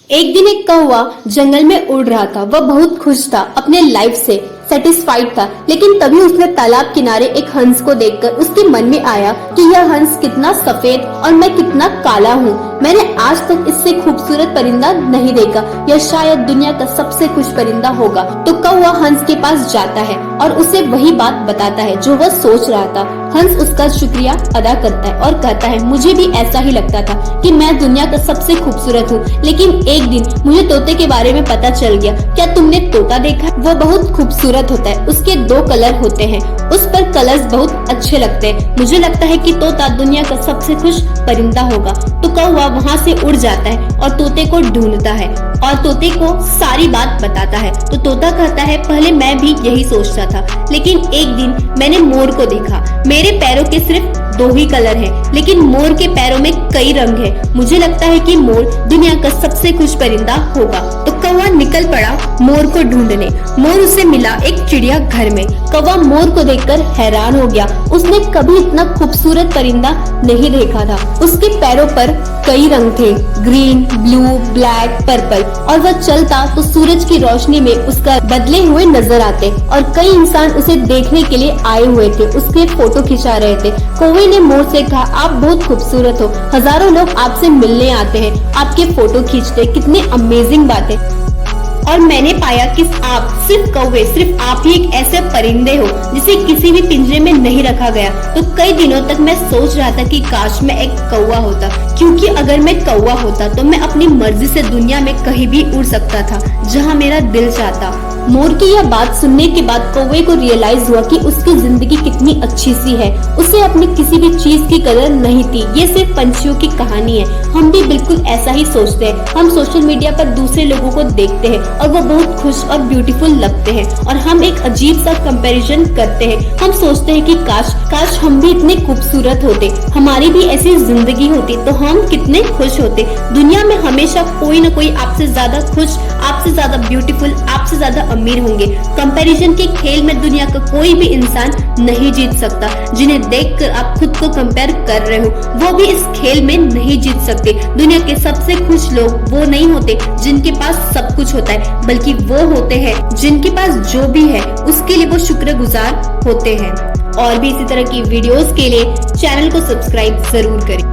एक दिन एक कौवा जंगल में उड़ रहा था। वह बहुत खुश था, अपने लाइफ से सेटिस्फाइड था। लेकिन तभी उसने तालाब किनारे एक हंस को देखकर उसके मन में आया कि यह हंस कितना सफेद और मैं कितना काला हूँ। मैंने आज तक इससे खूबसूरत परिंदा नहीं देखा। यह शायद दुनिया का सबसे खुश परिंदा होगा। तो कौवा हंस के पास जाता है और उसे वही बात बताता है जो वह सोच रहा था। हंस उसका शुक्रिया अदा करता है और कहता है, मुझे भी ऐसा ही लगता था कि मैं दुनिया का सबसे खूबसूरत हूँ, लेकिन एक दिन मुझे तोते के बारे में पता चल गया। क्या तुमने तोता देखा? वो बहुत खूबसूरत होता है। उसके 2 कलर होते हैं, उस पर कलर्स बहुत अच्छे लगते हैं। मुझे लगता है कि तोता दुनिया का सबसे खुश परिंदा होगा। तो कौवा वहाँ से उड़ जाता है और तोते को ढूंढता है और तोते को सारी बात बताता है। तो तोता कहता है, पहले मैं भी यही सोचता था, लेकिन एक दिन मैंने मोर को देखा। मेरे पैरों के सिर्फ 2 ही कलर हैं, लेकिन मोर के पैरों में कई रंग हैं। मुझे लगता है कि मोर दुनिया का सबसे खुश परिंदा होगा। तो कौवा निकल पड़ा मोर को ढूंढने। मोर उसे मिला एक चिड़िया घर में। कौवा मोर को देखकर हैरान हो गया। उसने कभी इतना खूबसूरत परिंदा नहीं देखा था। उसके पैरों पर कई रंग थे, ग्रीन, ब्लू, ब्लैक, पर्पल, और वह चलता तो सूरज की रोशनी में उसका बदले हुए नजर आते और कई इंसान उसे देखने के लिए आए हुए थे, उसके फोटो खिंचा रहे थे। कौवे ने मोर से कहा, आप बहुत खूबसूरत हो, हजारों लोग आपसे मिलने आते हैं, आपके फोटो खींचते, कितने अमेजिंग बात है। और मैंने पाया कि आप सिर्फ कौवे, सिर्फ आप ही एक ऐसे परिंदे हो जिसे किसी भी पिंजरे में नहीं रखा गया। तो कई दिनों तक मैं सोच रहा था कि काश मैं एक कौवा होता, क्योंकि अगर मैं कौवा होता तो मैं अपनी मर्जी से दुनिया में कहीं भी उड़ सकता था, जहाँ मेरा दिल चाहता। मोर की यह बात सुनने के बाद कौवे को रियलाइज हुआ कि उसकी जिंदगी कितनी अच्छी सी है। उसे अपनी किसी भी चीज की कदर नहीं थी। ये सिर्फ पंछियों की कहानी है। हम भी बिल्कुल ऐसा ही सोचते हैं। हम सोशल मीडिया पर दूसरे लोगों को देखते हैं और वो बहुत खुश और ब्यूटीफुल लगते हैं, और हम एक अजीब सा कंपैरिजन करते हैं। हम सोचते हैं कि काश हम भी इतने खूबसूरत होते, हमारी भी ऐसी जिंदगी होती तो हम कितने खुश होते। दुनिया में हमेशा कोई न कोई आपसे ज्यादा खुश, आपसे ज्यादा ब्यूटीफुल, आपसे ज्यादा अमीर होंगे। कंपैरिजन के खेल में दुनिया का कोई भी इंसान नहीं जीत सकता। जिन्हें देखकर आप खुद को कंपेयर कर रहे हो, वो भी इस खेल में नहीं जीत सकते। दुनिया के सबसे खुश लोग वो नहीं होते जिनके पास सब कुछ होता है, बल्कि वो होते हैं जिनके पास जो भी है उसके लिए वो शुक्रगुजार होते हैं। और भी इसी तरह की वीडियोस के लिए चैनल को सब्सक्राइब जरूर करें।